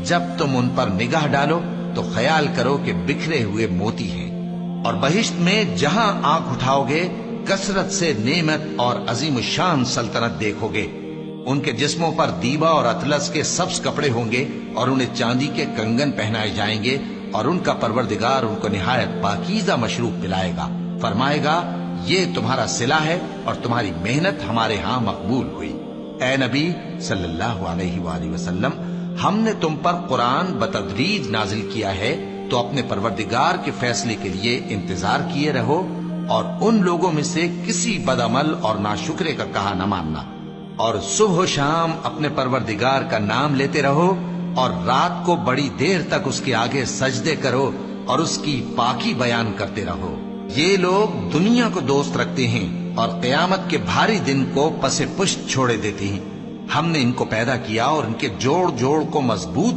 جب تم ان پر نگاہ ڈالو تو خیال کرو کہ بکھرے ہوئے موتی ہیں، اور بہشت میں جہاں آنکھ اٹھاؤ گے کثرت سے نعمت اور عظیم الشان سلطنت دیکھو گے۔ ان کے جسموں پر دیبا اور اطلس کے سبز کپڑے ہوں گے، اور انہیں چاندی کے کنگن پہنائے جائیں گے، اور ان کا پروردگار ان کو نہایت پاکیزہ مشروب پلائے گا، فرمائے گا یہ تمہارا صلہ ہے اور تمہاری محنت ہمارے ہاں مقبول ہوئی۔ اے نبی صلی اللہ علیہ وآلہ وسلم، ہم نے تم پر قرآن بتدریج نازل کیا ہے، تو اپنے پروردگار کے فیصلے کے لیے انتظار کیے رہو، اور ان لوگوں میں سے کسی بدعمل اور ناشکرے کا کہا نہ ماننا، اور صبح و شام اپنے پروردگار کا نام لیتے رہو، اور رات کو بڑی دیر تک اس کے آگے سجدے کرو اور اس کی پاکی بیان کرتے رہو۔ یہ لوگ دنیا کو دوست رکھتے ہیں اور قیامت کے بھاری دن کو پس پشت چھوڑے دیتے ہیں۔ ہم نے ان کو پیدا کیا اور ان کے جوڑ جوڑ کو مضبوط